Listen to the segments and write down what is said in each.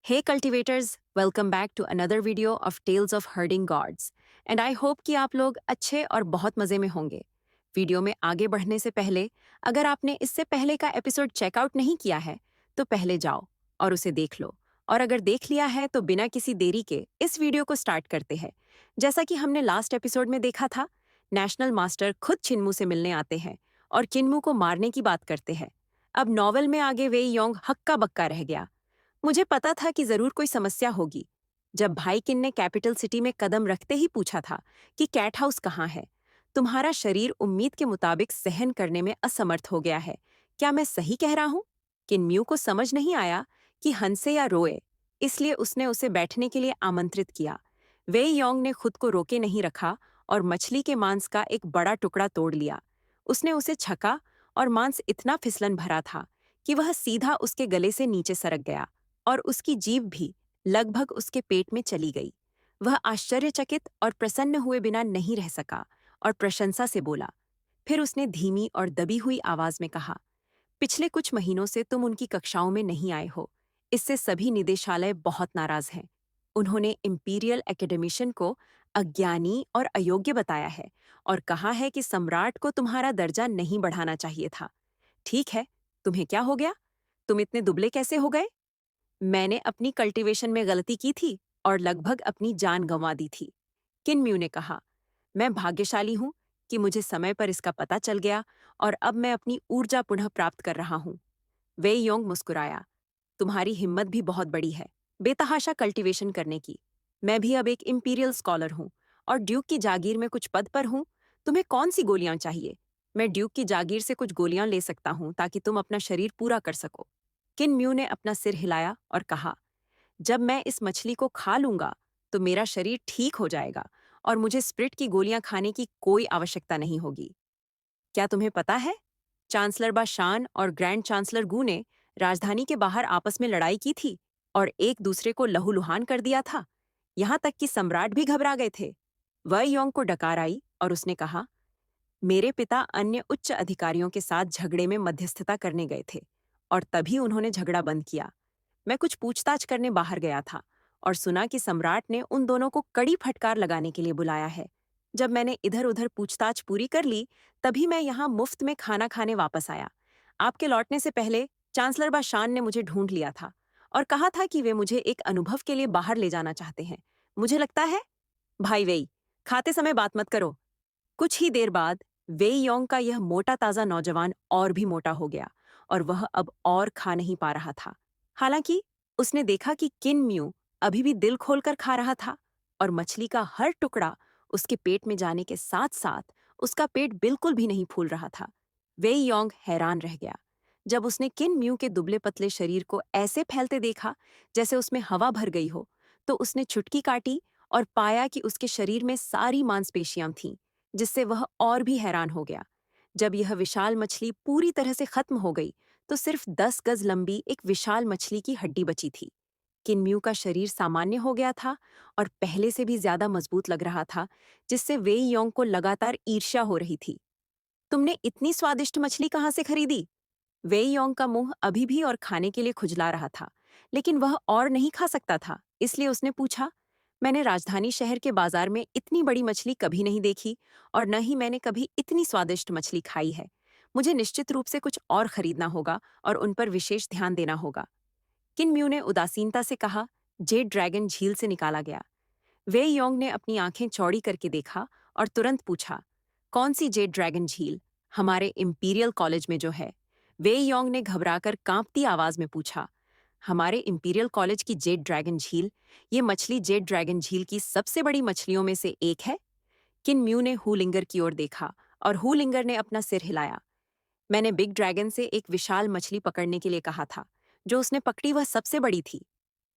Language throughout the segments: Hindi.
Hey cultivators, welcome back to another video of Tales of Herding Gods and I hope कि आप लोग अच्छे और बहुत मज़े में होंगे। वीडियो में आगे बढ़ने से पहले अगर आपने इससे पहले का एपिसोड चेकआउट नहीं किया है तो पहले जाओ और उसे देख लो और अगर देख लिया है तो बिना किसी देरी के इस वीडियो को स्टार्ट करते हैं। जैसा कि हमने लास्ट एपिसोड में देखा था, नेशनल मास्टर खुद चिन्मू से मिलने आते हैं और चिन्मू को मारने की बात करते हैं। अब नॉवल में आगे वेई योंग हक्का बक्का रह गया। मुझे पता था कि जरूर कोई समस्या होगी। जब भाई किन ने कैपिटल सिटी में कदम रखते ही पूछा था कि कैट हाउस कहाँ है, तुम्हारा शरीर उम्मीद के मुताबिक सहन करने में असमर्थ हो गया है। क्या मैं सही कह रहा हूँ? किन म्यू को समझ नहीं आया कि हंसे या रोए, इसलिए उसने उसे बैठने के लिए आमंत्रित किया। वेई योंग ने खुद को रोके नहीं रखा और मछली के मांस का एक बड़ा टुकड़ा तोड़ लिया। उसने उसे छका और मांस इतना फिसलन भरा था कि वह सीधा उसके गले से नीचे सरक गया और उसकी जीभ भी लगभग उसके पेट में चली गई। वह आश्चर्यचकित और प्रसन्न हुए बिना नहीं रह सका और प्रशंसा से बोला। फिर उसने धीमी और दबी हुई आवाज में कहा, पिछले कुछ महीनों से तुम उनकी कक्षाओं में नहीं आए हो। इससे सभी निदेशालय बहुत नाराज हैं। उन्होंने इंपीरियल एकेडमिशियन को अज्ञानी और अयोग्य बताया है और कहा है कि सम्राट को तुम्हारा दर्जा नहीं बढ़ाना चाहिए था। ठीक है, तुम्हें क्या हो गया? तुम इतने दुबले कैसे हो गए? मैंने अपनी कल्टीवेशन में गलती की थी और लगभग अपनी जान गंवा दी थी, किन म्यू ने कहा। मैं भाग्यशाली हूं कि मुझे समय पर इसका पता चल गया और अब मैं अपनी ऊर्जा पुनः प्राप्त कर रहा हूं। वेई योंग मुस्कुराया। तुम्हारी हिम्मत भी बहुत बड़ी है, बेतहाशा कल्टीवेशन करने की। मैं भी अब एक इंपीरियल स्कॉलर हूं और ड्यूक की जागीर में कुछ पद पर हूं। तुम्हें कौन सी गोलियां चाहिए? मैं ड्यूक की जागीर से कुछ गोलियां ले सकता हूं ताकि तुम अपना शरीर पूरा कर सको। किन म्यू ने अपना सिर हिलाया और कहा, जब मैं इस मछली को खा लूंगा तो मेरा शरीर ठीक हो जाएगा और मुझे स्प्रिट की गोलियां खाने की कोई आवश्यकता नहीं होगी। क्या तुम्हें पता है, चांसलर बा शान और ग्रैंड चांसलर गू ने राजधानी के बाहर आपस में लड़ाई की थी और एक दूसरे को लहूलुहान कर दिया था। यहां तक कि सम्राट भी घबरा गए थे। वह योंग को डकार आई और उसने कहा, मेरे पिता अन्य उच्च अधिकारियों के साथ झगड़े में मध्यस्थता करने गए थे और तभी उन्होंने झगड़ा बंद किया। मैं कुछ पूछताछ करने बाहर गया था और सुना कि सम्राट ने उन दोनों को कड़ी फटकार लगाने के लिए बुलाया है। जब मैंने इधर उधर पूछताछ पूरी कर ली, तभी मैं यहाँ मुफ्त में खाना खाने वापस आया। आपके लौटने से पहले चांसलर बा शान ने मुझे ढूंढ लिया था और कहा था कि वे मुझे एक अनुभव के लिए बाहर ले जाना चाहते हैं। मुझे लगता है, भाई वेई, खाते समय बात मत करो। कुछ ही देर बाद वेई योंग का यह मोटा ताजा नौजवान और भी मोटा हो गया और वह अब और खा नहीं पा रहा था। हालांकि उसने देखा कि किन म्यू अभी भी दिल खोलकर खा रहा था और मछली का हर टुकड़ा उसके पेट में जाने के साथ साथ उसका पेट बिल्कुल भी नहीं फूल रहा था। वेई योंग हैरान रह गया। जब उसने किन म्यू के दुबले पतले शरीर को ऐसे फैलते देखा जैसे उसमें हवा भर गई हो, तो उसने चुटकी काटी और पाया कि उसके शरीर में सारी मांसपेशियां थीं, जिससे वह और भी हैरान हो गया। जब यह विशाल मछली पूरी तरह से खत्म हो गई तो सिर्फ 10 गज लंबी एक विशाल मछली की हड्डी बची थी। किन्म्यू का शरीर सामान्य हो गया था और पहले से भी ज्यादा मजबूत लग रहा था, जिससे वेई योंग को लगातार ईर्ष्या हो रही थी। तुमने इतनी स्वादिष्ट मछली कहाँ से खरीदी? वेई योंग का मुंह अभी भी और खाने के लिए खुजला रहा था, लेकिन वह और नहीं खा सकता था, इसलिए उसने पूछा, मैंने राजधानी शहर के बाजार में इतनी बड़ी मछली कभी नहीं देखी और न ही मैंने कभी इतनी स्वादिष्ट मछली खाई है। मुझे निश्चित रूप से कुछ और खरीदना होगा और उन पर विशेष ध्यान देना होगा। किन म्यू ने उदासीनता से कहा। जेड ड्रैगन झील से निकाला गया। वेई योंग ने अपनी आंखें चौड़ी करके देखा और तुरंत पूछा, कौन सी जेड ड्रैगन झील? हमारे इंपीरियल कॉलेज में जो है। वेई योंग ने घबराकर कांपती आवाज में पूछा, हमारे इंपीरियल कॉलेज की जेड ड्रैगन झील? ये मछली जेड ड्रैगन झील की सबसे बड़ी मछलियों में से एक है। किन म्यू ने हुलिंगर की ओर देखा और हुलिंगर ने अपना सिर हिलाया। मैंने बिग ड्रैगन से एक विशाल मछली पकड़ने के लिए कहा था। जो उसने पकड़ी वह सबसे बड़ी थी।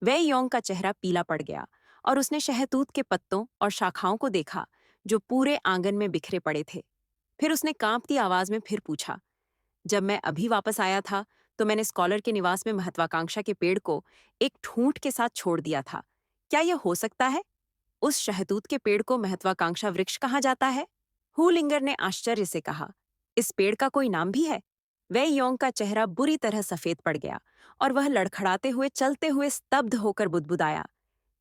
वेई योंग का चेहरा पीला पड़ गया और उसने शहतूत के पत्तों और शाखाओं को देखा जो पूरे आंगन में बिखरे पड़े थे। फिर उसने कांपती आवाज में फिर पूछा, जब मैं अभी वापस आया था तो मैंने स्कॉलर के निवास में महत्वाकांक्षा के पेड़ को एक ठूंठ के साथ छोड़ दिया था। क्या यह हो सकता है? उस शहतूत के पेड़ को महत्वाकांक्षा वृक्ष कहा जाता है? हुलिंगर ने आश्चर्य से कहा, इस पेड़ का कोई नाम भी है? वे योंग का चेहरा बुरी तरह सफेद पड़ गया और वह लड़खड़ाते हुए चलते हुए स्तब्ध होकर बुदबुदाया।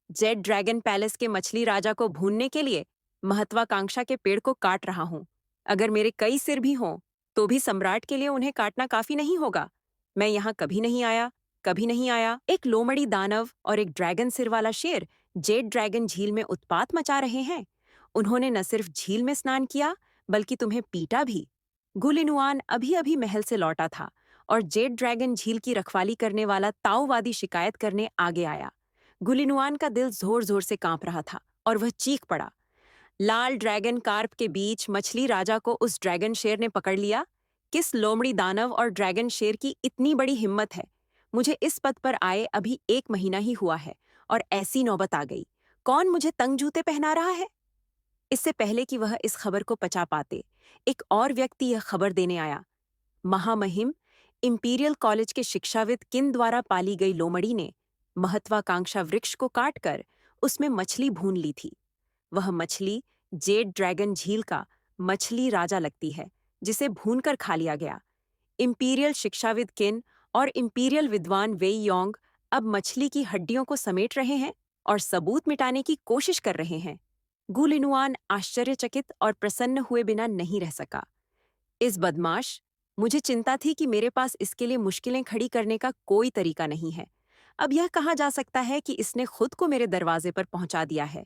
जेड ड्रैगन पैलेस के मछली राजा को भूनने के लिए महत्वाकांक्षा के पेड़ को काट रहा हूँ। अगर मेरे कई सिर भी हों तो भी सम्राट के लिए उन्हें काटना काफी नहीं होगा। मैं यहाँ कभी नहीं आया, कभी नहीं आया। एक लोमड़ी दानव और एक ड्रैगन सिर वाला शेर जेड ड्रैगन झील में उत्पात मचा रहे हैं। उन्होंने न सिर्फ झील में स्नान किया बल्कि तुम्हें पीटा भी। गुलिनुआन अभी अभी महल से लौटा था और जेड ड्रैगन झील की रखवाली करने वाला ताओवादी शिकायत करने आगे आया। गुलिनुआन का दिल जोर जोर से कांप रहा था और वह चीख पड़ा। लाल ड्रैगन कार्प के बीच मछली राजा को उस ड्रैगन शेर ने पकड़ लिया। किस लोमड़ी दानव और ड्रैगन शेर की इतनी बड़ी हिम्मत है? मुझे इस पद पर आए अभी 1 महीना ही हुआ है और ऐसी नौबत आ गई। कौन मुझे तंग जूते पहना रहा है? इससे पहले कि वह इस खबर को पचा पाते, एक और व्यक्ति यह खबर देने आया। महामहिम इंपीरियल कॉलेज के शिक्षाविद किन द्वारा पाली गई लोमड़ी ने महत्वाकांक्षा वृक्ष को काटकर उसमें मछली भून ली थी। वह मछली जेड ड्रैगन झील का मछली राजा लगती है, जिसे भूनकर खा लिया गया। इंपीरियल शिक्षाविद किन और इंपीरियल विद्वान वेई योंग अब मछली की हड्डियों को समेट रहे हैं और सबूत मिटाने की कोशिश कर रहे हैं। गुलिनुआन आश्चर्यचकित और प्रसन्न हुए बिना नहीं रह सका। इस बदमाश, मुझे चिंता थी कि मेरे पास इसके लिए मुश्किलें खड़ी करने का कोई तरीका नहीं है। अब यह कहा जा सकता है कि इसने खुद को मेरे दरवाजे पर पहुंचा दिया है।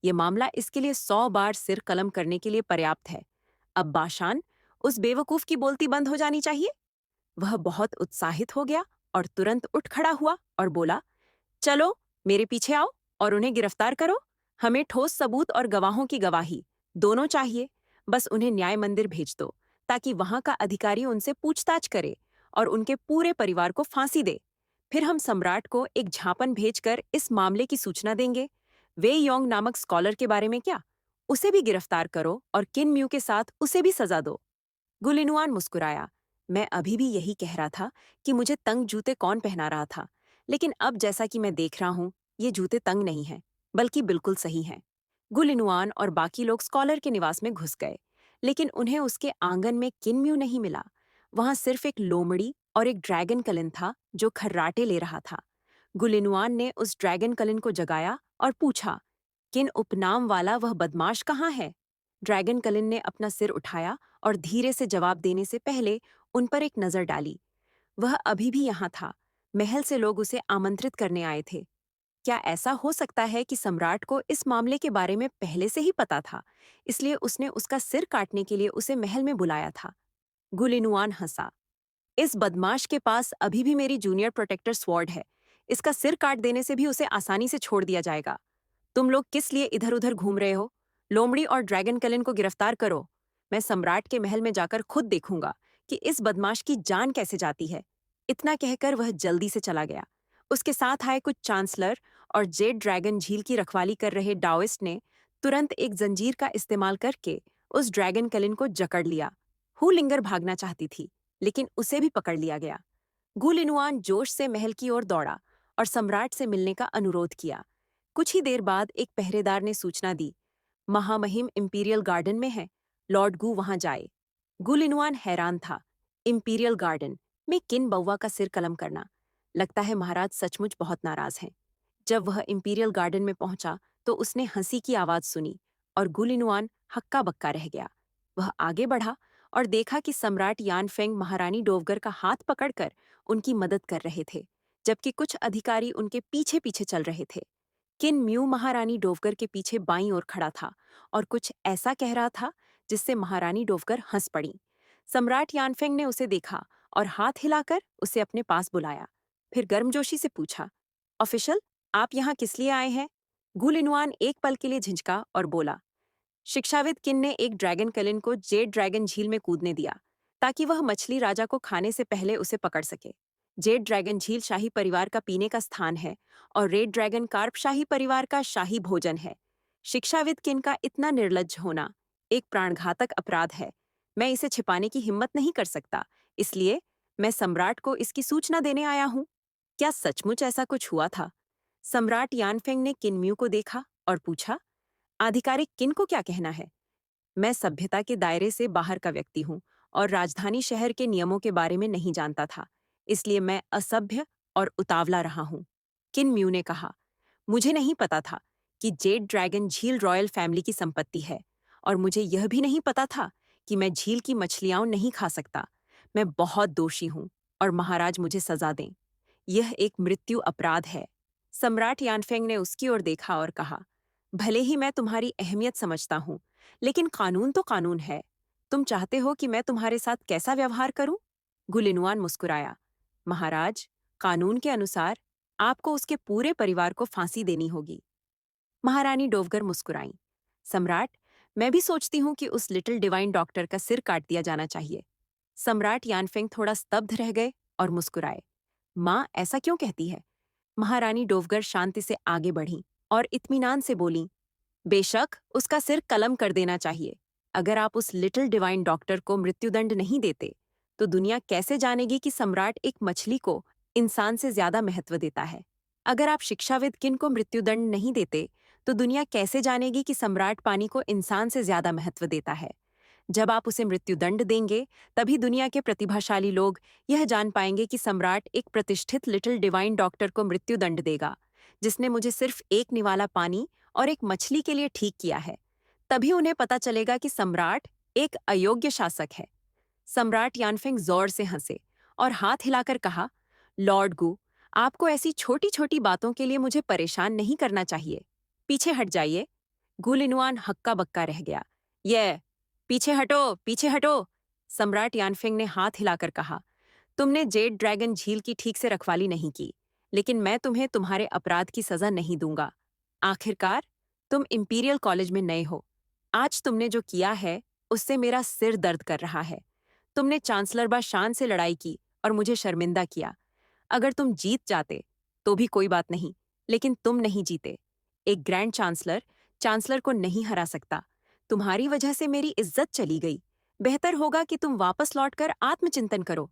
ये मामला इसके लिए 100 बार सिर कलम करने के लिए पर्याप्त है। अब बाशान, उस बेवकूफ की बोलती बंद हो जानी चाहिए। वह बहुत उत्साहित हो गया और तुरंत उठ खड़ा हुआ और बोला, चलो मेरे पीछे आओ और उन्हें गिरफ्तार करो। हमें ठोस सबूत और गवाहों की गवाही दोनों चाहिए। बस उन्हें न्याय मंदिर भेज दो ताकि वहां का अधिकारी उनसे पूछताछ करे और उनके पूरे परिवार को फांसी दे। फिर हम सम्राट को एक झापन भेजकर इस मामले की सूचना देंगे। वे योंग नामक स्कॉलर के बारे में क्या? उसे भी गिरफ्तार करो और किन म्यू के साथ उसे भी सजा दो। गुलिनुआन मुस्कुराया। मैं अभी भी यही कह रहा था कि मुझे तंग जूते कौन पहना रहा था, लेकिन अब जैसा कि मैं देख रहा हूँ, ये जूते तंग नहीं हैं, बल्कि बिल्कुल सही हैं। गुलिनुआन और बाकी लोग स्कॉलर के निवास में घुस गए, लेकिन उन्हें उसके आंगन में किनम्यू नहीं मिला। वहां सिर्फ एक लोमड़ी और एक ड्रैगन कलिन था जो खर्राटे ले रहा था। गुलिनुआन ने उस ड्रैगन कलिन को जगाया और पूछा, किन उपनाम वाला वह बदमाश कहाँ है? ड्रैगन कलिन ने अपना सिर उठाया और धीरे से जवाब देने से पहले उन पर एक नजर डाली। वह अभी भी यहाँ था। महल से लोग उसे आमंत्रित करने आए थे। क्या ऐसा हो सकता है कि सम्राट को इस मामले के बारे में पहले से ही पता था, इसलिए उसने उसका सिर काटने के लिए उसे महल में बुलाया था? गुलिनुआन हंसा। इस बदमाश के पास अभी भी मेरी जूनियर प्रोटेक्टर स्वॉर्ड है। इसका सिर काट देने से भी उसे आसानी से छोड़ दिया जाएगा। तुम लोग किस लिए इधर उधर घूम रहे हो? लोमड़ी और ड्रैगन कलिन को गिरफ्तार करो। मैं सम्राट के महल में जाकर खुद देखूंगा कि इस बदमाश की जान कैसे जाती है। इतना कहकर वह जल्दी से चला गया। उसके साथ आए कुछ चांसलर और जेड ड्रैगन झील की रखवाली कर रहे डाओइस्ट ने तुरंत एक जंजीर का इस्तेमाल करके उस ड्रैगन कलिन को जकड़ लिया। हुलिंगर भागना चाहती थी, लेकिन उसे भी पकड़ लिया गया। गुलिनुआन जोश से महल की ओर दौड़ा और सम्राट से मिलने का अनुरोध किया। कुछ ही देर बाद एक पहरेदार ने सूचना दी, महामहिम इंपीरियल गार्डन में है, लॉर्ड गू वहां जाए। गुलिनुआन हैरान था। इंपीरियल गार्डन में किन बउआ का सिर कलम करना? लगता है महाराज सचमुच बहुत नाराज हैं। जब वह इंपीरियल गार्डन में पहुंचा तो उसने हंसी की आवाज सुनी और गुलिनुआन हक्का बक्का रह गया। वह आगे बढ़ा और देखा कि सम्राट यानफेंग महारानी डोवगर का हाथ पकड़कर उनकी मदद कर रहे थे, जबकि कुछ अधिकारी उनके पीछे पीछे चल रहे थे। किन म्यू महारानी डोवगर के पीछे बाईं ओर खड़ा था और कुछ ऐसा कह रहा था जिससे महारानी डोवगर हंस पड़ी। सम्राट यानफेंग ने उसे देखा और हाथ हिलाकर उसे अपने पास बुलाया। फिर गर्मजोशी से पूछा, ऑफिशियल, आप यहाँ किस लिए आए हैं? गुलिनुआन एक पल के लिए झिझका और बोला, शिक्षाविद किन ने एक ड्रैगन कलिन को जेड ड्रैगन झील में कूदने दिया ताकि वह मछली राजा को खाने से पहले उसे पकड़ सके। जेड ड्रैगन झील शाही परिवार का पीने का स्थान है और रेड ड्रैगन कार्प शाही परिवार का शाही भोजन है। शिक्षाविद किन का इतना निर्लज्ज होना एक प्राणघातक अपराध है। मैं इसे छिपाने की हिम्मत नहीं कर सकता, इसलिए मैं सम्राट को इसकी सूचना देने आया हूँ। क्या सचमुच ऐसा कुछ हुआ था? सम्राट यानफेंग ने किनम्यू को देखा और पूछा, आधिकारिक किन को क्या कहना है? मैं सभ्यता के दायरे से बाहर का व्यक्ति हूँ और राजधानी शहर के नियमों के बारे में नहीं जानता था, इसलिए मैं असभ्य और उतावला रहा हूँ। किन म्यू ने कहा, मुझे नहीं पता था कि जेड ड्रैगन झील रॉयल फैमिली की संपत्ति है, और मुझे यह भी नहीं पता था कि मैं झील की मछलियां नहीं खा सकता। मैं बहुत दोषी हूँ और महाराज मुझे सजा दें। यह एक मृत्यु अपराध है। सम्राट यानफेंग ने उसकी ओर देखा और कहा, भले ही मैं तुम्हारी अहमियत समझता हूँ, लेकिन कानून तो कानून है। तुम चाहते हो कि मैं तुम्हारे साथ कैसा व्यवहार करूं? गुलिनुआन मुस्कुराया, महाराज, कानून के अनुसार आपको उसके पूरे परिवार को फांसी देनी होगी। महारानी डोवगर मुस्कुराई, सम्राट, मैं भी सोचती हूँ कि उस लिटिल डिवाइन डॉक्टर का सिर काट दिया जाना चाहिए। सम्राट यानफेंग थोड़ा स्तब्ध रह गए और मुस्कुराए। माँ ऐसा क्यों कहती है? महारानी डोवगर शांति से आगे बढ़ी और इत्मीनान से बोली, बेशक उसका सिर कलम कर देना चाहिए। अगर आप उस लिटिल डिवाइन डॉक्टर को मृत्युदंड नहीं देते, तो दुनिया कैसे जानेगी कि सम्राट एक मछली को इंसान से ज्यादा महत्व देता है? अगर आप शिक्षाविद किन को मृत्युदंड नहीं देते, तो दुनिया कैसे जानेगी कि सम्राट पानी को इंसान से ज्यादा महत्व देता है? जब आप उसे मृत्युदंड देंगे, तभी दुनिया के प्रतिभाशाली लोग यह जान पाएंगे कि सम्राट एक प्रतिष्ठित लिटिल डिवाइन डॉक्टर को मृत्युदंड देगा, जिसने मुझे सिर्फ एक निवाला पानी और एक मछली के लिए ठीक किया है। तभी उन्हें पता चलेगा कि सम्राट एक अयोग्य शासक है। सम्राट यानफेंग जोर से हंसे और हाथ हिलाकर कहा, लॉर्ड गु, आपको ऐसी छोटी छोटी बातों के लिए मुझे परेशान नहीं करना चाहिए। पीछे हट जाइए। गुलिनुआन हक्का बक्का रह गया। ये पीछे हटो, पीछे हटो। सम्राट यानफेंग ने हाथ हिलाकर कहा, तुमने जेड ड्रैगन झील की ठीक से रखवाली नहीं की, लेकिन मैं तुम्हें तुम्हारे अपराध की सजा नहीं दूंगा। आखिरकार तुम इंपीरियल कॉलेज में नए हो। आज तुमने जो किया है, उससे मेरा सिर दर्द कर रहा है। तुमने चांसलर बाशान से लड़ाई की और मुझे शर्मिंदा किया। अगर तुम जीत जाते तो भी कोई बात नहीं, लेकिन तुम नहीं जीते। एक ग्रैंड चांसलर चांसलर को नहीं हरा सकता। तुम्हारी वजह से मेरी इज्जत चली गई। बेहतर होगा कि तुम वापस लौटकर आत्मचिंतन करो।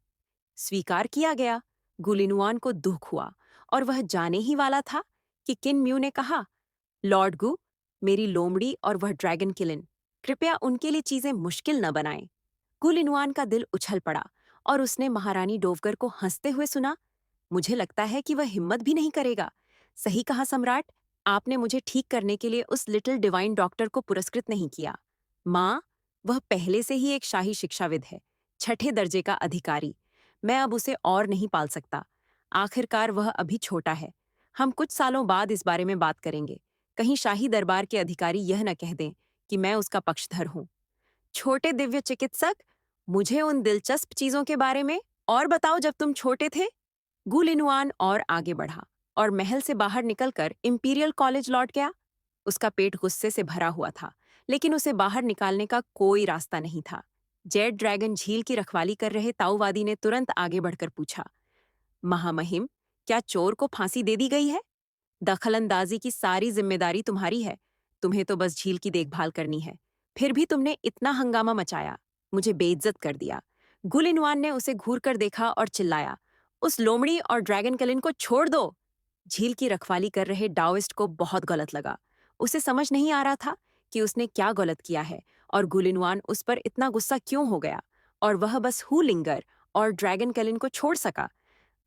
स्वीकार किया गया। गुलिनुआन को दुख हुआ और वह जाने ही वाला था कि किन म्यू ने कहा, लॉर्ड गु, मेरी लोमड़ी और वह ड्रैगन किलिन, कृपया उनके लिए चीजें मुश्किल न बनाएं। गुलिनुआन का दिल उछल पड़ा और उसने महारानी डोवगर को हंसते हुए सुना, मुझे लगता है कि वह हिम्मत भी नहीं करेगा। सही कहा सम्राट, आपने मुझे ठीक करने के लिए उस लिटिल डिवाइन डॉक्टर को पुरस्कृत नहीं किया। माँ, वह पहले से ही एक शाही शिक्षाविद है, 6ठे दर्जे का अधिकारी। मैं अब उसे और नहीं पाल सकता। आखिरकार वह अभी छोटा है। हम कुछ सालों बाद इस बारे में बात करेंगे। कहीं शाही दरबार के अधिकारी यह न कह दें कि मैं उसका पक्षधर हूँ। छोटे दिव्य चिकित्सक, मुझे उन दिलचस्प चीजों के बारे में और बताओ जब तुम छोटे थे। गुलिनुआन और आगे बढ़ा और महल से बाहर निकलकर इंपीरियल कॉलेज लौट गया। उसका पेट गुस्से से भरा हुआ था, लेकिन उसे बाहर निकालने का कोई रास्ता नहीं था। जेड ड्रैगन झील की रखवाली कर रहे ताऊवादी ने तुरंत आगे बढ़कर पूछा, महामहिम, क्या चोर को फांसी दे दी गई है? दखलंदाजी की सारी जिम्मेदारी तुम्हारी है। तुम्हें तो बस झील की देखभाल करनी है। फिर भी तुमने इतना हंगामा मचाया, मुझे बेइज्जत कर दिया। गुलिनवान ने उसे घूर कर देखा और चिल्लाया, उस लोमड़ी और ड्रैगन कलिन को छोड़ दो। झील की रखवाली कर रहे डाओइस्ट को बहुत गलत लगा। उसे समझ नहीं आ रहा था कि उसने क्या गलत किया है और गुलिनवान उस पर इतना गुस्सा क्यों हो गया, और वह बस हुलिंगर और ड्रैगन कलिन को छोड़ सका।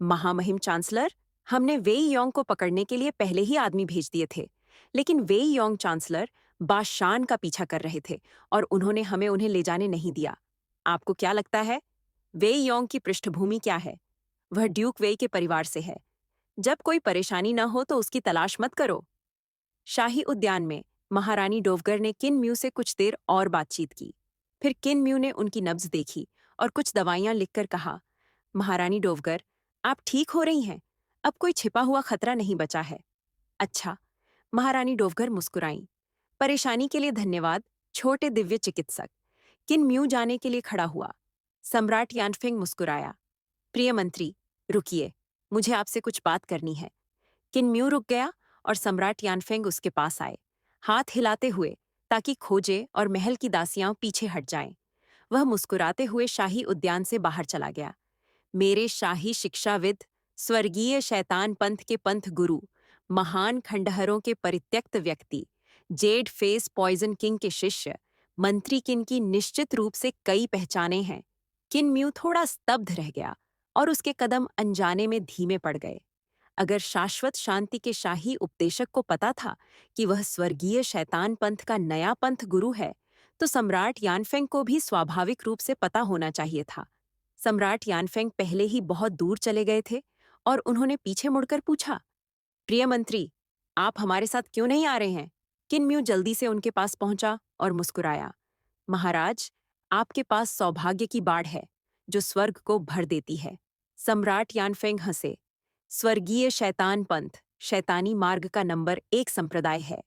महामहिम चांसलर, हमने वेई योंग को पकड़ने के लिए पहले ही आदमी भेज दिए थे, लेकिन वेई योंग चांसलर बाशान का पीछा कर रहे थे और उन्होंने हमें उन्हें ले जाने नहीं दिया। आपको क्या लगता है, वेई योंग की पृष्ठभूमि क्या है? वह ड्यूक वेई के परिवार से है। जब कोई परेशानी न हो तो उसकी तलाश मत करो। शाही उद्यान में महारानी डोवगर ने किन म्यू से कुछ देर और बातचीत की। फिर किन म्यू ने उनकी नब्ज देखी और कुछ दवाइयां लिखकर कहा, महारानी डोवगर, आप ठीक हो रही हैं। अब कोई छिपा हुआ खतरा नहीं बचा है। अच्छा। महारानी डोवगर मुस्कुराईं। परेशानी के लिए धन्यवाद, छोटे दिव्य चिकित्सक। किन म्यू जाने के लिए खड़ा हुआ। सम्राट यानफेंग मुस्कुराया। प्रिय मंत्री, रुकिए, मुझे आपसे कुछ बात करनी है। किन म्यू रुक गया और सम्राट यानफेंग उसके पास आए, हाथ हिलाते हुए, ताकि खोजे और महल की दासियां पीछे हट जाएं। वह मुस्कुराते हुए शाही उद्यान से बाहर चला गया। मेरे शाही शिक्षाविद, स्वर्गीय शैतान पंथ के पंथ गुरु, महान खंडहरों के परित्यक्त व्यक्ति, जेड फेस पॉइजन किंग के शिष्य, मंत्री किन की निश्चित रूप से कई पहचाने हैं। किन म्यू थोड़ा स्तब्ध रह गया और उसके कदम अनजाने में धीमे पड़ गए। अगर शाश्वत शांति के शाही उपदेशक को पता था कि वह स्वर्गीय शैतान पंथ का नया पंथ गुरु है, तो सम्राट यानफेंग को भी स्वाभाविक रूप से पता होना चाहिए था। सम्राट यानफेंग पहले ही बहुत दूर चले गए थे और उन्होंने पीछे मुड़कर पूछा, प्रिय मंत्री, आप हमारे साथ क्यों नहीं आ रहे हैं? किन म्यू जल्दी से उनके पास पहुंचा और मुस्कुराया। महाराज, आपके पास सौभाग्य की बाढ़ है, जो स्वर्ग को भर देती है। सम्राट यानफेंग हंसे। स्वर्गीय शैतान पंथ शैतानी मार्ग का नंबर 1 संप्रदाय है।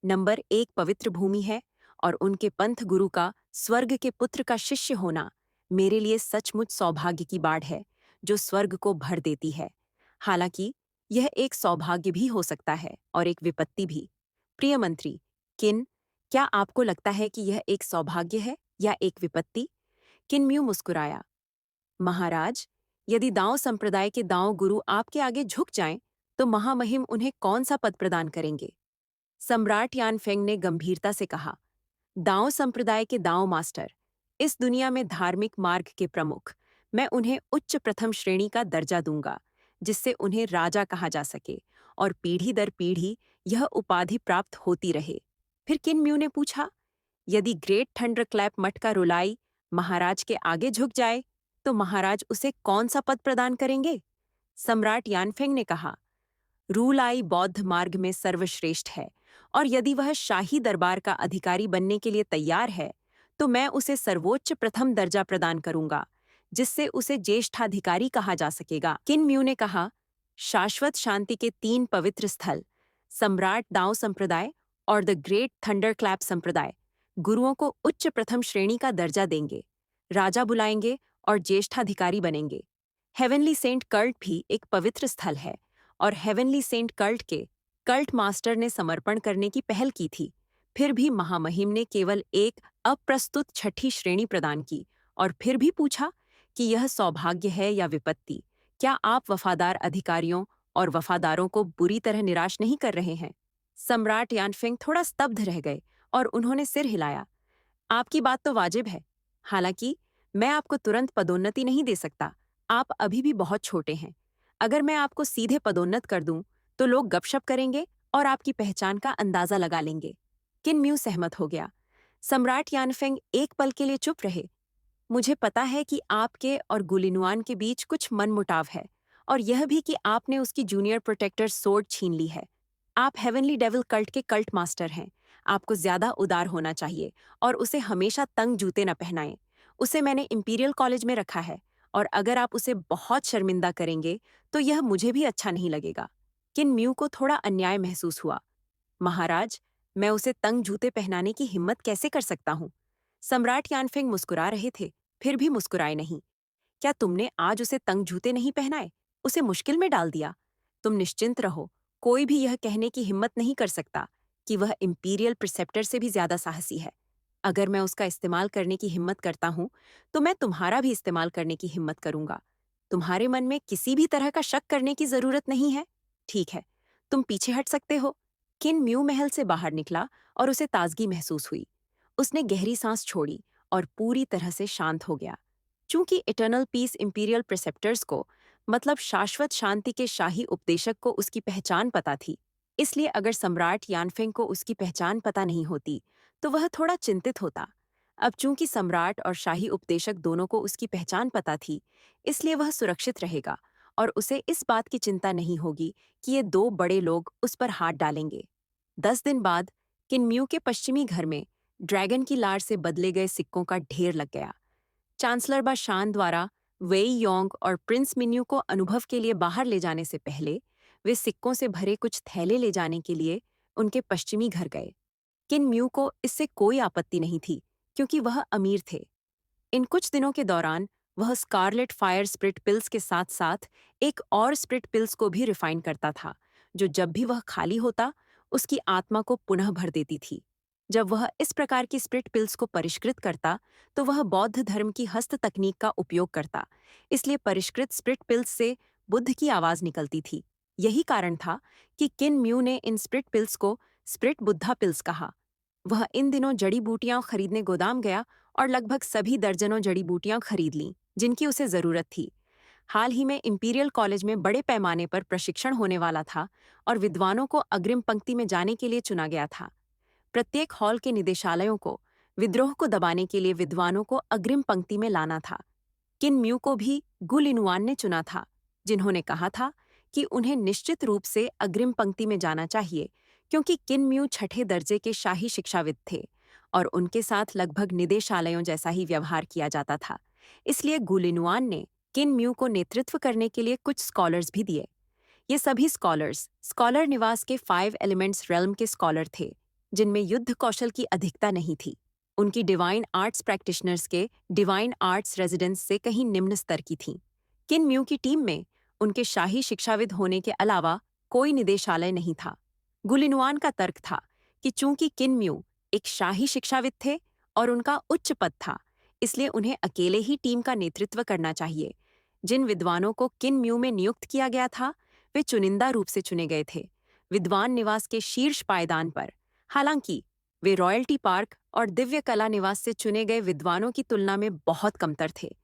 नंबर 1 पवित्र भूमि है और उनके पंथ गुरु का स्वर्ग के पुत्र का शिष्य होना मेरे लिए सचमुच सौभाग्य की बाढ़ है, जो स्वर्ग को भर देती है। हालांकि यह एक सौभाग्य भी हो सकता है और एक विपत्ति भी। प्रिय मंत्री, किन, क्या आपको लगता है कि यह एक सौभाग्य है या एक विपत्ति? किनम्यू मुस्कुराया। महाराज, यदि दाओ संप्रदाय के दाओ गुरु आपके आगे झुक जाएं, तो महामहिम उन्हें कौन सा पद प्रदान करेंगे? सम्राट यानफेंग ने गंभीरता से कहा, दाओ संप्रदाय के दाओ मास्टर, इस दुनिया में धार्मिक मार्ग के प्रमुख, मैं उन्हें उच्च प्रथम श्रेणी का दर्जा दूंगा, जिससे उन्हें राजा कहा जा सके और पीढ़ी दर पीढ़ी यह उपाधि प्राप्त होती रहे। फिर किनम्यू ने पूछा, यदि ग्रेट थंडरक्लैप मठ का रुलाई महाराज के आगे झुक जाए, तो महाराज उसे कौन सा पद प्रदान करेंगे? सम्राट यानफेंग ने कहा, रूलाई बौद्ध मार्ग में सर्वश्रेष्ठ है और यदि वह शाही दरबार का अधिकारी बनने के लिए तैयार है, तो मैं उसे सर्वोच्च प्रथम दर्जा प्रदान करूंगा, जिससे उसे ज्येष्ठाधिकारी कहा जा सकेगा। किन म्यू ने कहा, शाश्वत शांति के 3 पवित्र स्थल, सम्राट दाओ संप्रदाय और द ग्रेट थंडरक्लैप संप्रदाय, गुरुओं को उच्च प्रथम श्रेणी का दर्जा देंगे, राजा बुलाएंगे और ज्येष्ठाधिकारी बनेंगे। हेवनली सेंट कल्ट भी एक पवित्र स्थल है और हेवनली सेंट कल्ट के कल्ट मास्टर ने समर्पण करने की पहल की थी। फिर भी महामहिम ने केवल एक अप्रस्तुत छठी श्रेणी प्रदान की और फिर भी पूछा कि यह सौभाग्य है या विपत्ति। क्या आप वफादार अधिकारियों और वफादारों को बुरी तरह निराश नहीं कर रहे हैं? सम्राट यानफेंग थोड़ा स्तब्ध रह गए और उन्होंने सिर हिलाया। आपकी बात तो वाजिब है। हालांकि मैं आपको तुरंत पदोन्नति नहीं दे सकता। आप अभी भी बहुत छोटे हैं। अगर मैं आपको सीधे पदोन्नत कर दूं, तो लोग गपशप करेंगे और आपकी पहचान का अंदाजा लगा लेंगे। किनम्यू सहमत हो गया। सम्राट यानफेंग एक पल के लिए चुप रहे। मुझे पता है कि आपके और गुलिनुआन के बीच कुछ मनमुटाव है, और यह भी कि आपने उसकी जूनियर प्रोटेक्टर सोर्ड छीन ली है। आप हेवनली डेविल कल्ट के कल्ट मास्टर हैं। आपको ज्यादा उदार होना चाहिए और उसे हमेशा तंग जूते न पहनाएं। उसे मैंने इंपीरियल कॉलेज में रखा है, और अगर आप उसे बहुत शर्मिंदा करेंगे, तो यह मुझे भी अच्छा नहीं लगेगा। किन म्यू को थोड़ा अन्याय महसूस हुआ। महाराज, मैं उसे तंग जूते पहनाने की हिम्मत कैसे कर सकता हूँ? सम्राट यानफेंग मुस्कुरा रहे थे, फिर भी मुस्कुराए नहीं। क्या तुमने आज उसे तंग जूते नहीं पहनाए? उसे मुश्किल में डाल दिया? तुम निश्चिंत रहो, कोई भी यह कहने की हिम्मत नहीं कर सकता कि वह इंपीरियल प्रिसेप्टर से भी ज्यादा साहसी है। अगर मैं उसका इस्तेमाल करने की हिम्मत करता हूँ, तो मैं तुम्हारा भी इस्तेमाल करने की हिम्मत करूंगा। तुम्हारे मन में किसी भी तरह का शक करने की जरूरत नहीं है। ठीक है, तुम पीछे हट सकते हो। किन म्यू महल से बाहर निकला और उसे ताजगी महसूस हुई। उसने गहरी सांस छोड़ी और पूरी तरह से शांत हो गया। चूंकि इटर्नल पीस इंपीरियल प्रिसेप्टर्स को, मतलब शाश्वत शांति के शाही उपदेशक को, उसकी पहचान पता थी, इसलिए अगर सम्राट यानफेंग को उसकी पहचान पता नहीं होती, तो वह थोड़ा चिंतित होता। अब चूंकि सम्राट और शाही उपदेशक दोनों को उसकी पहचान पता थी, इसलिए वह सुरक्षित रहेगा और उसे इस बात की चिंता नहीं होगी कि ये 2 बड़े लोग उस पर हाथ डालेंगे। 10 दिन बाद किनम्यू के पश्चिमी घर में ड्रैगन की लार से बदले गए सिक्कों का ढेर लग गया। चांसलर बा शान द्वारा वेई योंग और प्रिंस मिन्यू को अनुभव के लिए बाहर ले जाने से पहले वे सिक्कों से भरे कुछ थैले ले जाने के लिए उनके पश्चिमी घर गए। किन म्यू को इससे कोई आपत्ति नहीं थी, क्योंकि वह अमीर थे। इन कुछ दिनों के दौरान वह स्कारलेट फायर स्प्रिट पिल्स के साथ साथ एक और स्प्रिट पिल्स को भी रिफाइन करता था, जो जब भी वह खाली होता, उसकी आत्मा को पुनः भर देती थी। जब वह इस प्रकार की स्प्रिट पिल्स को परिष्कृत करता, तो वह बौद्ध धर्म की हस्त तकनीक का उपयोग करता, इसलिए परिष्कृत स्प्रिट पिल्स से बुद्ध की आवाज निकलती थी। यही कारण था कि किन म्यू ने इन स्प्रिट पिल्स को स्प्रिट बुद्धा पिल्स कहा। वह इन दिनों जड़ी बूटियां खरीदने गोदाम गया और लगभग सभी दर्जनों जड़ी बूटियां खरीद लीं, जिनकी उसे जरूरत थी। हाल ही में इंपीरियल कॉलेज में बड़े पैमाने पर प्रशिक्षण होने वाला था और विद्वानों को अग्रिम पंक्ति में जाने के लिए चुना गया था। प्रत्येक हॉल के निदेशालयों को विद्रोह को दबाने के लिए विद्वानों को अग्रिम पंक्ति में लाना था। किन म्यू को भी गु लिनुआन ने चुना था, जिन्होंने कहा था कि उन्हें निश्चित रूप से अग्रिम पंक्ति में जाना चाहिए, क्योंकि किन म्यू छठे दर्जे के शाही शिक्षाविद थे और उनके साथ लगभग निदेशालयों जैसा ही व्यवहार किया जाता था। इसलिए गु लिनुआन ने किन म्यू को नेतृत्व करने के लिए कुछ स्कॉलर्स भी दिए। ये सभी स्कॉलर्स स्कॉलर निवास के 5 एलिमेंट्स रेल्म के स्कॉलर थे, जिनमें युद्ध कौशल की अधिकता नहीं थी। उनकी डिवाइन आर्ट्स प्रैक्टिशनर्स के डिवाइन आर्ट्स रेजिडेंस से कहीं निम्न स्तर की थीं। किन म्यू की टीम में उनके शाही शिक्षाविद होने के अलावा कोई निदेशालय नहीं था। गुलिनुआन का तर्क था कि चूंकि किन म्यू एक शाही शिक्षाविद थे और उनका उच्च पद था, इसलिए उन्हें अकेले ही टीम का नेतृत्व करना चाहिए। जिन विद्वानों को किन म्यू में नियुक्त किया गया था, वे चुनिंदा रूप से चुने गए थे, विद्वान निवास के शीर्ष पायदान पर। हालांकि वे रॉयल्टी पार्क और दिव्य कला निवास से चुने गए विद्वानों की तुलना में बहुत कमतर थे।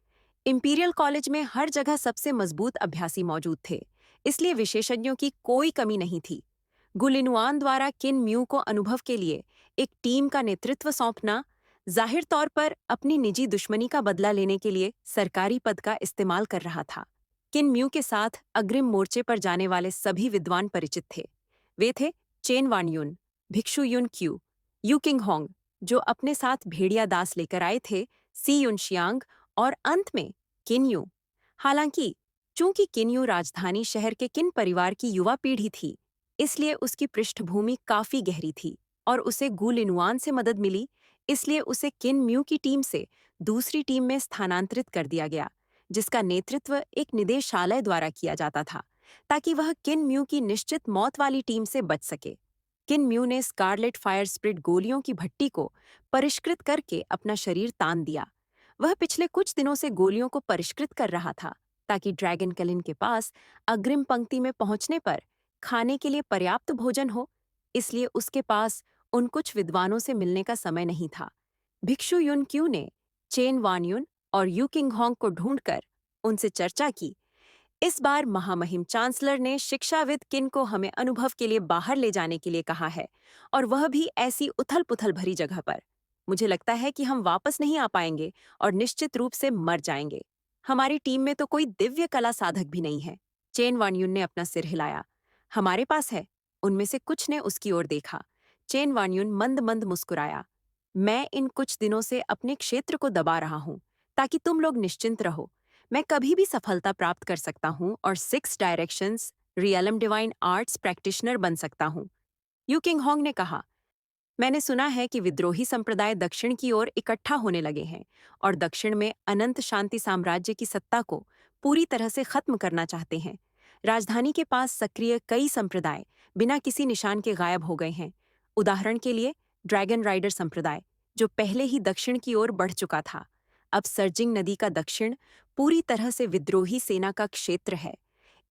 इंपीरियल कॉलेज में हर जगह सबसे मजबूत अभ्यासी मौजूद थे, इसलिए विशेषज्ञों की कोई कमी नहीं थी। गुलिनुआन द्वारा किन म्यू को अनुभव के लिए एक टीम का नेतृत्व सौंपना जाहिर तौर पर अपनी निजी दुश्मनी का बदला लेने के लिए सरकारी पद का इस्तेमाल कर रहा था। किन म्यू के साथ अग्रिम मोर्चे पर जाने वाले सभी विद्वान परिचित थे। वे थे चेन वानयुन, भिक्षु युन क्यू, यू किंग होंग, जो अपने साथ भेड़िया दास लेकर आए थे, सी युनशियांग और अंत में किन यू। हालांकि चूंकि किन यू राजधानी शहर के किन परिवार की युवा पीढ़ी थी, इसलिए उसकी पृष्ठभूमि काफी गहरी थी और उसे गु लिनुआन से मदद मिली, इसलिए उसे किन म्यू की टीम से दूसरी टीम में स्थानांतरित कर दिया गया, जिसका नेतृत्व एक निदेशालय द्वारा किया जाता था, ताकि वह किन म्यू की निश्चित मौत वाली टीम से बच सके। किन म्यू ने स्कारलेट फायर स्प्रिट गोलियों की भट्टी को परिष्कृत करके अपना शरीर तान दिया। वह पिछले कुछ दिनों से गोलियों को परिष्कृत कर रहा था, ताकि ड्रैगन कलिन के पास अग्रिम पंक्ति में पहुंचने पर खाने के लिए पर्याप्त भोजन हो, इसलिए उसके पास उन कुछ विद्वानों से मिलने का समय नहीं था। भिक्षु युन क्यू ने चेन वानयुन और यू किंग होंग को ढूंढकर उनसे चर्चा की। इस बार महामहिम चांसलर ने शिक्षाविद किन को हमें अनुभव के लिए बाहर ले जाने के लिए कहा है, और वह भी ऐसी उथल-पुथल भरी जगह पर। मुझे लगता है कि हम वापस नहीं आ पाएंगे और निश्चित रूप से मर जाएंगे। हमारी टीम में तो कोई दिव्य कला साधक भी नहीं है। चेन वानयुन ने अपना सिर हिलाया। हमारे पास है। उनमें से कुछ ने उसकी ओर देखा। चेन वानयुन मंद-मंद मुस्कुराया। मैं इन कुछ दिनों से अपने क्षेत्र को दबा रहा हूं, ताकि तुम लोग निश्चिंत रहो। मैं कभी भी सफलता प्राप्त कर सकता हूं और 6 directions realm divine arts practitioner बन सकता हूं। यू किंग होंग ने कहा, मैंने सुना है कि विद्रोही संप्रदाय दक्षिण की ओर इकट्ठा होने लगे हैं और दक्षिण में अनंत शांति साम्राज्य की सत्ता को पूरी तरह से खत्म करना चाहते हैं। राजधानी के पास सक्रिय कई संप्रदाय बिना किसी निशान के गायब हो गए हैं। उदाहरण के लिए ड्रैगन राइडर संप्रदाय, जो पहले ही दक्षिण की ओर बढ़ चुका था। अब सर्जिंग नदी का दक्षिण पूरी तरह से विद्रोही सेना का क्षेत्र है।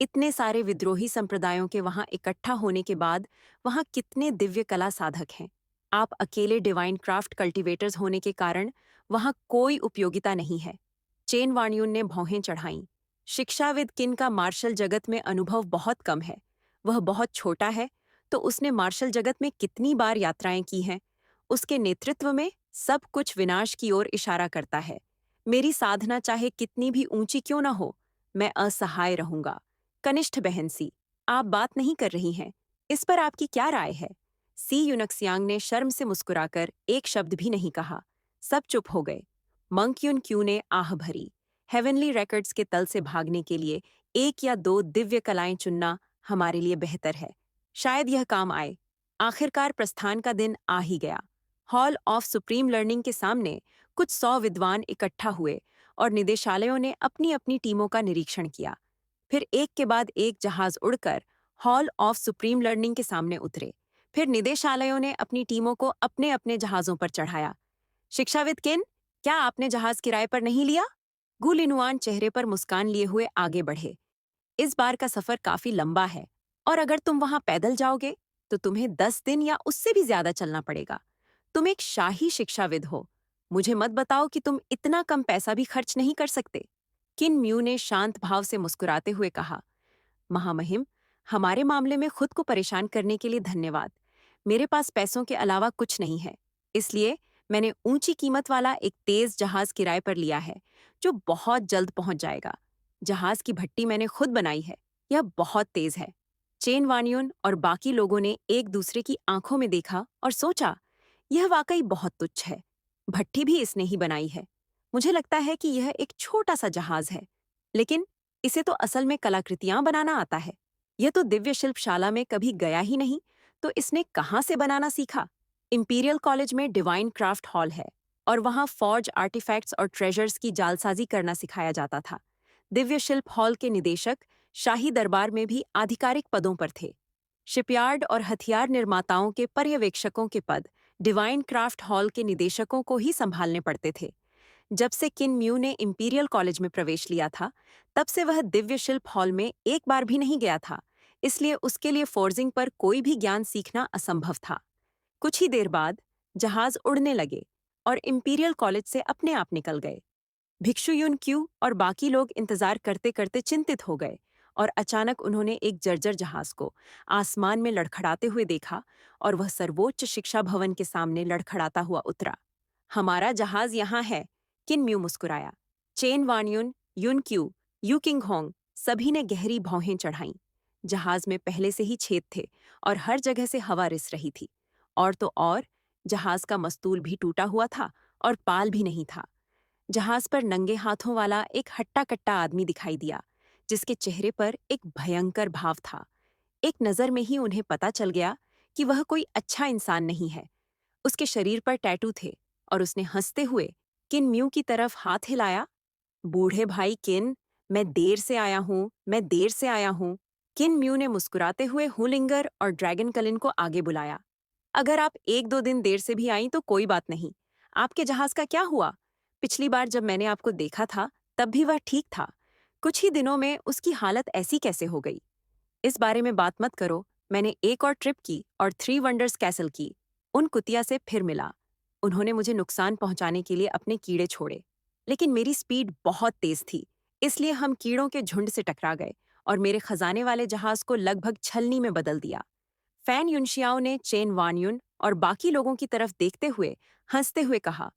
इतने सारे विद्रोही संप्रदायों के वहां इकट्ठा होने के बाद वहां कितने दिव्य कला साधक हैं। आप अकेले डिवाइन क्राफ्ट कल्टीवेटर्स होने के कारण वहां कोई उपयोगिता नहीं है। चेन वाणियुन ने भौहें चढ़ाईं। शिक्षाविद किन का मार्शल जगत में अनुभव बहुत कम है। वह बहुत छोटा है, तो उसने मार्शल जगत में कितनी बार यात्राएं की हैं। उसके नेतृत्व में सब कुछ विनाश की ओर इशारा करता है। मेरी साधना चाहे कितनी भी ऊंची क्यों न हो, मैं असहाय रहूंगा। कनिष्ठ बहन सी, आप बात नहीं कर रही हैं। इस पर आपकी क्या राय है? सी यूनक्सियांग ने शर्म से मुस्कुराकर एक शब्द भी नहीं कहा। सब चुप हो गए। मंक युन क्यू ने आह भरी। हेवनली रिकॉर्ड्स के तल से भागने के लिए 1 या 2 दिव्य कलाएं चुनना हमारे लिए बेहतर है। शायद यह काम आए। आखिरकार प्रस्थान का दिन आ ही गया। हॉल ऑफ सुप्रीम लर्निंग के सामने कुछ 100 विद्वान इकट्ठा हुए और निदेशालयों ने अपनी अपनी टीमों का निरीक्षण किया। फिर एक के बाद एक जहाज उड़कर हॉल ऑफ सुप्रीम लर्निंग के सामने उतरे। फिर निदेशालयों ने अपनी टीमों को अपने अपने जहाजों पर चढ़ाया। शिक्षाविद किन, क्या आपने जहाज किराए पर नहीं लिया? गु लिनुआन चेहरे पर मुस्कान लिए हुए आगे बढ़े। इस बार का सफर काफी लंबा है और अगर तुम वहां पैदल जाओगे तो तुम्हें 10 दिन या उससे भी ज्यादा चलना पड़ेगा। तुम एक शाही शिक्षाविद हो। मुझे मत बताओ कि तुम इतना कम पैसा भी खर्च नहीं कर सकते। किन म्यू ने शांत भाव से मुस्कुराते हुए कहा, महामहिम, हमारे मामले में खुद को परेशान करने के लिए धन्यवाद। मेरे पास पैसों के अलावा कुछ नहीं है, इसलिए मैंने ऊंची कीमत वाला एक तेज जहाज किराए पर लिया है, जो बहुत जल्द पहुंच जाएगा। जहाज की भट्टी मैंने खुद बनाई है, यह बहुत तेज है। चेन वानियुन और बाकी लोगों ने एक दूसरे की आंखों में देखा और सोचा, यह वाकई बहुत तुच्छ है। भट्टी भी इसने ही बनाई है। मुझे लगता है कि यह एक छोटा सा जहाज है, लेकिन इसे तो असल में कलाकृतियां बनाना आता है। यह तो दिव्य शिल्पशाला में कभी गया ही नहीं, तो इसने कहाँ से बनाना सीखा? इंपीरियल कॉलेज में डिवाइन क्राफ्ट हॉल है, और वहाँ फॉर्ज आर्टिफैक्ट्स और ट्रेजर्स की जालसाजी करना सिखाया जाता था। दिव्य शिल्प हॉल के निदेशक शाही दरबार में भी आधिकारिक पदों पर थे। शिपयार्ड और हथियार निर्माताओं के पर्यवेक्षकों के पद डिवाइन क्राफ्ट हॉल के निदेशकों को ही संभालने पड़ते थे। जब से किन म्यू ने इंपीरियल कॉलेज में प्रवेश लिया था, तब से वह दिव्य शिल्प हॉल में एक बार भी नहीं गया था, इसलिए उसके लिए फोर्जिंग पर कोई भी ज्ञान सीखना असंभव था। कुछ ही देर बाद जहाज उड़ने लगे और इंपीरियल कॉलेज से अपने आप निकल गए। भिक्षु युन क्यू और बाकी लोग इंतजार करते करते चिंतित हो गए, और अचानक उन्होंने एक जर्जर जहाज को आसमान में लड़खड़ाते हुए देखा, और वह सर्वोच्च शिक्षा भवन के सामने लड़खड़ाता हुआ उतरा। हमारा जहाज यहाँ है, किन म्यू मुस्कुराया। Chen Wanyun, Yun Qiu, Yu Qing Hong सभी ने गहरी भौहें चढ़ाईं। जहाज में पहले से ही छेद थे और हर जगह से हवा रिस रही थी। और तो और, जहाज का मस्तूल भी टूटा हुआ था और पाल भी नहीं था। जहाज पर नंगे हाथों वाला एक हट्टा-कट्टा आदमी दिखाई दिया, जिसके चेहरे पर एक भयंकर भाव था। एक नज़र में ही उन्हें पता चल गया कि वह कोई अच्छा इंसान नहीं है। उसके शरीर पर टैटू थे, और उसने हंसते हुए किन म्यू की तरफ हाथ हिलाया। बूढ़े भाई किन, मैं देर से आया हूँ, मैं देर से आया हूँ। किन म्यू ने मुस्कुराते हुए हुलिंगर और ड्रैगन कलिन को आगे बुलाया। अगर आप 1-2 दिन देर से भी आईं तो कोई बात नहीं। आपके जहाज का क्या हुआ? पिछली बार जब मैंने आपको देखा था, तब भी वह ठीक था। कुछ ही दिनों में उसकी हालत ऐसी कैसे हो गई? इस बारे में बात मत करो। मैंने एक और ट्रिप की और 3 वंडर्स कैसल की। उन कुतिया से फिर मिला। उन्होंने मुझे नुकसान पहुंचाने के लिए अपने कीड़े छोड़े, लेकिन मेरी स्पीड बहुत तेज थी, इसलिए हम कीड़ों के झुंड से टकरा गए और मेरे खजाने वाले जहाज को लगभग छलनी में बदल दिया। फैन युनशियाओ ने चेन वानयुन और बाकी लोगों की तरफ देखते हुए हंसते हुए कहा,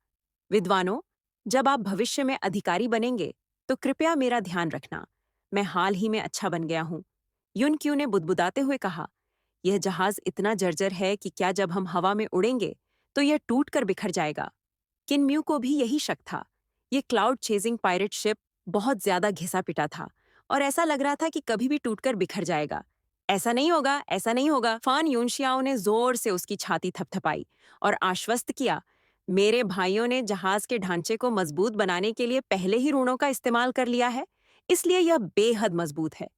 विद्वानों, जब आप भविष्य में अधिकारी बनेंगे, तो कृपया मेरा ध्यान रखना। मैं हाल ही में अच्छा बन गया हूँ। युन क्यू ने बुदबुदाते हुए कहा, यह जहाज इतना जर्जर है कि क्या जब हम हवा में उड़ेंगे, तो यह टूट कर बिखर जाएगा। किन म्यू को भी यही शक था। ये क्लाउड चेजिंग पायरेट शिप बहुत ज्यादा घिसा पिटा था, और ऐसा लग रहा था कि कभी भी टूटकर बिखर जाएगा। ऐसा नहीं होगा, ऐसा नहीं होगा। फान यूनशियाओ ने जोर से उसकी छाती थपथपाई और आश्वस्त किया, मेरे भाइयों ने जहाज के ढांचे को मजबूत बनाने के लिए पहले ही रूणों का इस्तेमाल कर लिया है, इसलिए यह बेहद मजबूत है।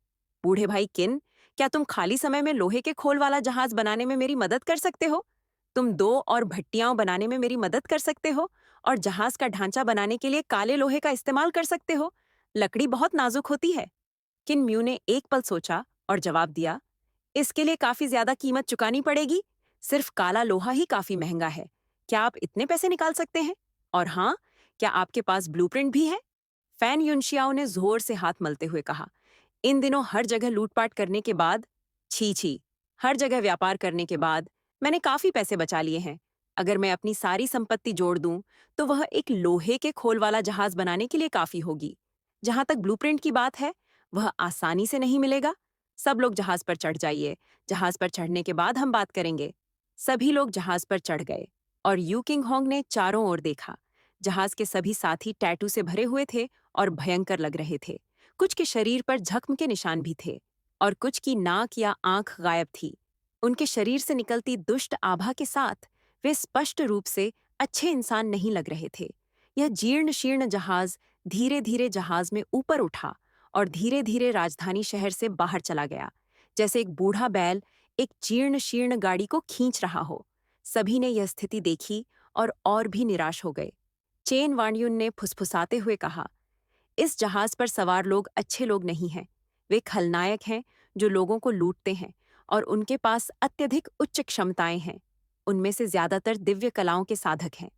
बूढ़े भाई किन, क्या तुम खाली समय में लोहे के खोल वाला जहाज बनाने में मेरी मदद कर सकते हो? तुम 2 और भट्टियां बनाने में मेरी मदद कर सकते हो, और जहाज का ढांचा बनाने के लिए काले लोहे का इस्तेमाल कर सकते हो। लकड़ी बहुत नाजुक होती है। किन म्यू ने एक पल सोचा और जवाब दिया, इसके लिए काफी ज्यादा कीमत चुकानी पड़ेगी। सिर्फ काला लोहा ही काफी महंगा है। क्या आप इतने पैसे निकाल सकते हैं? और हाँ, क्या आपके पास ब्लूप्रिंट भी है? फैन युनशियाओ ने जोर से हाथ मलते हुए कहा, इन दिनों हर जगह लूटपाट करने के बाद, छी छी, हर जगह व्यापार करने के बाद मैंने काफी पैसे बचा लिए हैं। अगर मैं अपनी सारी संपत्ति जोड़ दूं, तो वह एक लोहे के खोल वाला जहाज बनाने के लिए काफी होगी। जहां तक ब्लूप्रिंट की बात है, वह आसानी से नहीं मिलेगा। सब लोग जहाज पर चढ़ जाइए। जहाज पर चढ़ने के बाद हम बात करेंगे। सभी लोग जहाज पर चढ़ गए, और यू किंग होंग ने चारों ओर देखा। जहाज के सभी साथी टैटू से भरे हुए थे और भयंकर लग रहे थे। कुछ के शरीर पर जख्म के निशान भी थे, और कुछ की नाक या आंख गायब थी। उनके शरीर से निकलती दुष्ट आभा के साथ वे स्पष्ट रूप से अच्छे इंसान नहीं लग रहे थे। यह जीर्ण शीर्ण जहाज धीरे धीरे जहाज में ऊपर उठा और धीरे धीरे राजधानी शहर से बाहर चला गया, जैसे एक बूढ़ा बैल एक जीर्ण शीर्ण गाड़ी को खींच रहा हो। सभी ने यह स्थिति देखी और भी निराश हो गए। चेन वाणयुन ने फुसफुसाते हुए कहा, इस जहाज पर सवार लोग अच्छे लोग नहीं हैं। वे खलनायक हैं जो लोगों को लूटते हैं, और उनके पास अत्यधिक उच्च क्षमताएं हैं। उनमें से ज्यादातर दिव्य कलाओं के साधक हैं।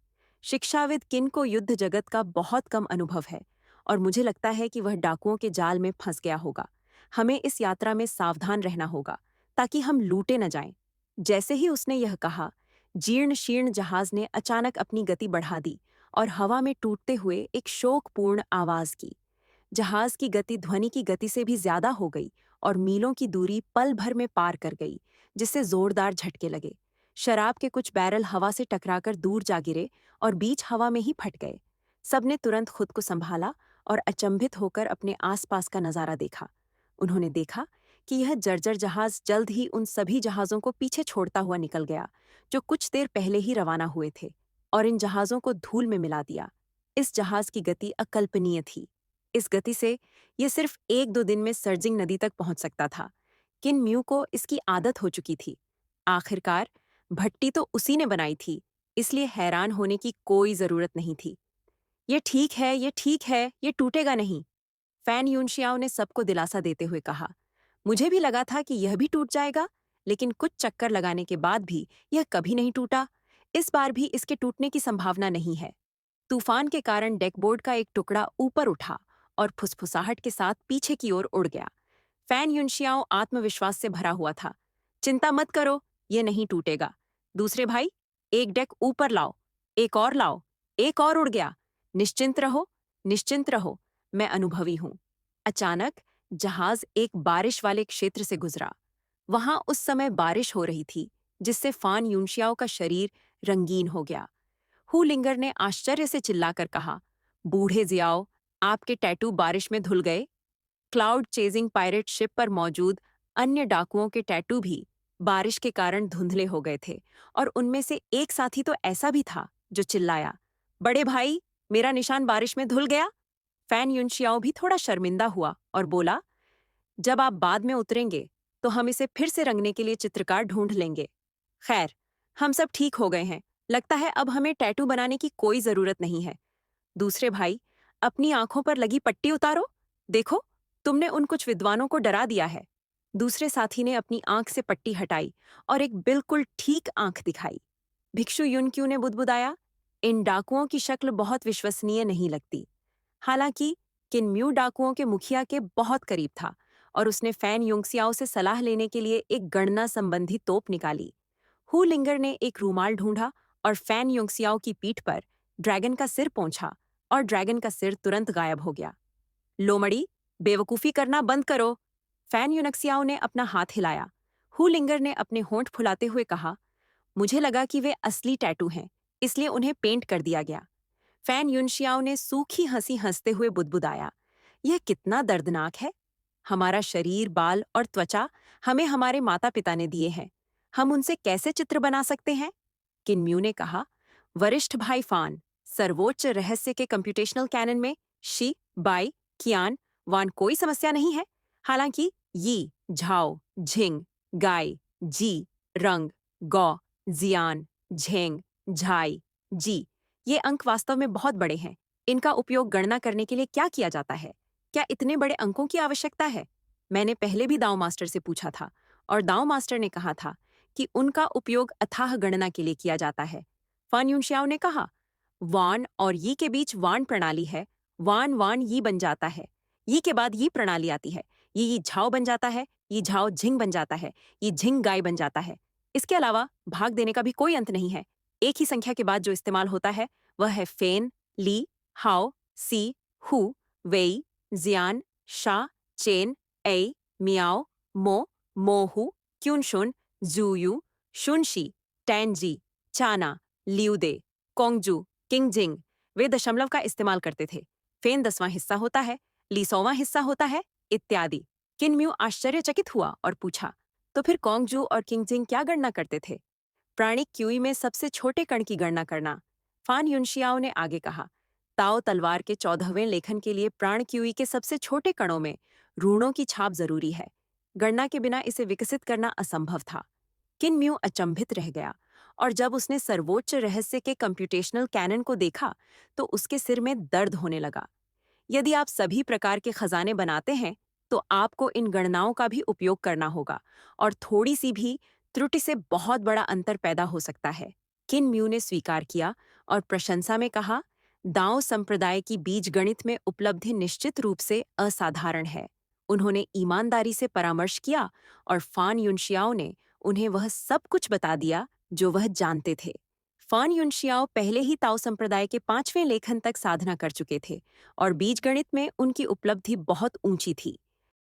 शिक्षाविद किन को युद्ध जगत का बहुत कम अनुभव है, और मुझे लगता है कि वह डाकुओं के जाल में फंस गया होगा। हमें इस यात्रा में सावधान रहना होगा ताकि हम लूटे न जाएं। जैसे ही उसने यह कहा, जीर्ण शीर्ण जहाज ने अचानक अपनी गति बढ़ा दी और हवा में टूटते हुए एक शोकपूर्ण आवाज की। जहाज की गति ध्वनि की गति से भी ज्यादा हो गई और मीलों की दूरी पल भर में पार कर गई, जिससे जोरदार झटके लगे। शराब के कुछ बैरल हवा से टकराकर दूर जा गिरे और बीच हवा में ही फट गए। सबने तुरंत खुद को संभाला और अचंभित होकर अपने आसपास का नजारा देखा। उन्होंने देखा कि यह जर्जर जहाज जल्द ही उन सभी जहाजों को पीछे छोड़ता हुआ निकल गया जो कुछ देर पहले ही रवाना हुए थे, और इन जहाजों को धूल में मिला दिया। इस जहाज की गति अकल्पनीय थी। इस गति से यह सिर्फ 1-2 दिन में सर्जिंग नदी तक पहुंच सकता था। किन म्यू को इसकी आदत हो चुकी थी। आखिरकार भट्टी तो उसी ने बनाई थी, इसलिए हैरान होने की कोई जरूरत नहीं थी। ये ठीक है, ये ठीक है, ये टूटेगा नहीं, फैन यूनशियाओ ने सबको दिलासा देते हुए कहा। मुझे भी लगा था कि यह भी टूट जाएगा, लेकिन कुछ चक्कर लगाने के बाद भी यह कभी नहीं टूटा। इस बार भी इसके टूटने की संभावना नहीं है। तूफान के कारण डेकबोर्ड का एक टुकड़ा ऊपर उठा और फुसफुसाहट के साथ पीछे की ओर उड़ गया। फैन युनशियाओ आत्मविश्वास से भरा हुआ था। चिंता मत करो, ये नहीं टूटेगा। दूसरे भाई, एक डेक ऊपर लाओ, एक और लाओ, एक और उड़ गया। निश्चिंत रहो, निश्चिंत रहो, मैं अनुभवी हूं। अचानक जहाज एक बारिश वाले क्षेत्र से गुजरा। वहां उस समय बारिश हो रही थी, जिससे फान यूनशियाओ का शरीर रंगीन हो गया। हुलिंगर ने आश्चर्य से चिल्लाकर कहा, बूढ़े जियाओ, आपके टैटू बारिश में धुल गए। क्लाउड चेजिंग पायरेट शिप पर मौजूद अन्य डाकुओं के टैटू भी बारिश के कारण धुंधले हो गए थे, और उनमें से एक साथी तो ऐसा भी था जो चिल्लाया, बड़े भाई, मेरा निशान बारिश में धुल गया। फैन युनशियाओ भी थोड़ा शर्मिंदा हुआ और बोला, जब आप बाद में उतरेंगे तो हम इसे फिर से रंगने के लिए चित्रकार ढूंढ लेंगे। खैर, हम सब ठीक हो गए हैं। लगता है अब हमें टैटू बनाने की कोई जरूरत नहीं है। दूसरे भाई, अपनी आंखों पर लगी पट्टी उतारो। देखो, तुमने उन कुछ विद्वानों को डरा दिया है। दूसरे साथी ने अपनी आंख से पट्टी हटाई और एक बिल्कुल ठीक आंख दिखाई। भिक्षु युनक्यू ने बुदबुदाया, इन डाकुओं की शक्ल बहुत विश्वसनीय नहीं लगती। हालांकि किनम्यू डाकुओं के मुखिया के बहुत करीब था और उसने फैन युंगसियाओ से सलाह लेने के लिए एक गणना संबंधी तोप निकाली। हुलिंगर ने एक रूमाल ढूंढा और फैन युंगसियाओ की पीठ पर ड्रैगन का सिर पोंछा, और ड्रैगन का सिर तुरंत गायब हो गया। लोमड़ी, बेवकूफी करना बंद करो। फैन युनक्सियाओ ने अपना हाथ हिलाया। हुलिंगर ने अपने होंठ फुलाते हुए कहा, मुझे लगा कि वे असली टैटू हैं, इसलिए उन्हें पेंट कर दिया गया। फैन युनशियाओ ने सूखी हंसी हंसते हुए बुदबुदाया, यह कितना दर्दनाक है। हमारा शरीर, बाल और त्वचा हमें हमारे माता पिता ने दिए हैं। हम उनसे कैसे चित्र बना सकते हैं? किनम्यू ने कहा, वरिष्ठ भाई फान, सर्वोच्च रहस्य के कंप्यूटेशनल कैनन में शी, बाई, कियान, वान कोई समस्या नहीं है। हालांकि यी, झाओ, झिंग, गाय, जी, रंग, गौ, जियान, झेंग, झाई, जी, ये अंक वास्तव में बहुत बड़े हैं। इनका उपयोग गणना करने के लिए क्या किया जाता है? क्या इतने बड़े अंकों की आवश्यकता है? मैंने पहले भी दाव मास्टर से पूछा था, और दाव मास्टर ने कहा था कि उनका उपयोग अथाह गणना के लिए किया जाता है। फान युनशियाओ ने कहा, वान और यी के बीच वान प्रणाली है। वान वान यी बन जाता है। यी के बाद यी प्रणाली आती है। यी झाओ बन जाता है। यी झाओ झिंग बन जाता है। यी झिंग गाय बन जाता है। इसके अलावा भाग देने का भी कोई अंत नहीं है। एक ही संख्या के बाद जो इस्तेमाल होता है वह है फेन, ली, हाओ, सी, हु, वेई, जियान, शा, चेन, ए, मियाओ, मो, मोहू, क्यूनशुन, जूयू, शुनशी, टैनजी, चाना, लिउदे, कोंगजू, किंगजिंग। वे दशमलव का इस्तेमाल करते थे। फेन 10वां हिस्सा होता है, ली 100वां हिस्सा होता है, इत्यादि। किनम्यू आश्चर्यचकित हुआ और पूछा, तो फिर कोंगजू और किंगजिंग क्या गणना करते थे? प्राणिक क्यूई में सबसे छोटे कण की गणना करना। फान युनशियाओ ने आगे कहा, ताओ तलवार के 14वें लेखन के लिए प्राण क्यूई के सबसे छोटे कणों में रूणों की छाप जरूरी है। गणना के बिना इसे विकसित करना असंभव था। किनम्यू अचंभित रह गया, और जब उसने सर्वोच्च रहस्य के कंप्यूटेशनल कैनन को देखा तो उसके सिर में दर्द होने लगा। यदि आप सभी प्रकार के खजाने बनाते हैं तो आपको इन गणनाओं का भी उपयोग करना होगा, और थोड़ी सी भी त्रुटि से बहुत बड़ा अंतर पैदा हो सकता है। किन म्यू ने स्वीकार किया और प्रशंसा में कहा, दाओ संप्रदाय की बीज गणित में उपलब्धि निश्चित रूप से असाधारण है। उन्होंने ईमानदारी से परामर्श किया और फान युनशियाओ ने उन्हें वह सब कुछ बता दिया जो वह जानते थे। फान युनशियाओ पहले ही ताओ संप्रदाय के 5वें लेखन तक साधना कर चुके थे और बीजगणित में उनकी उपलब्धि बहुत ऊंची थी।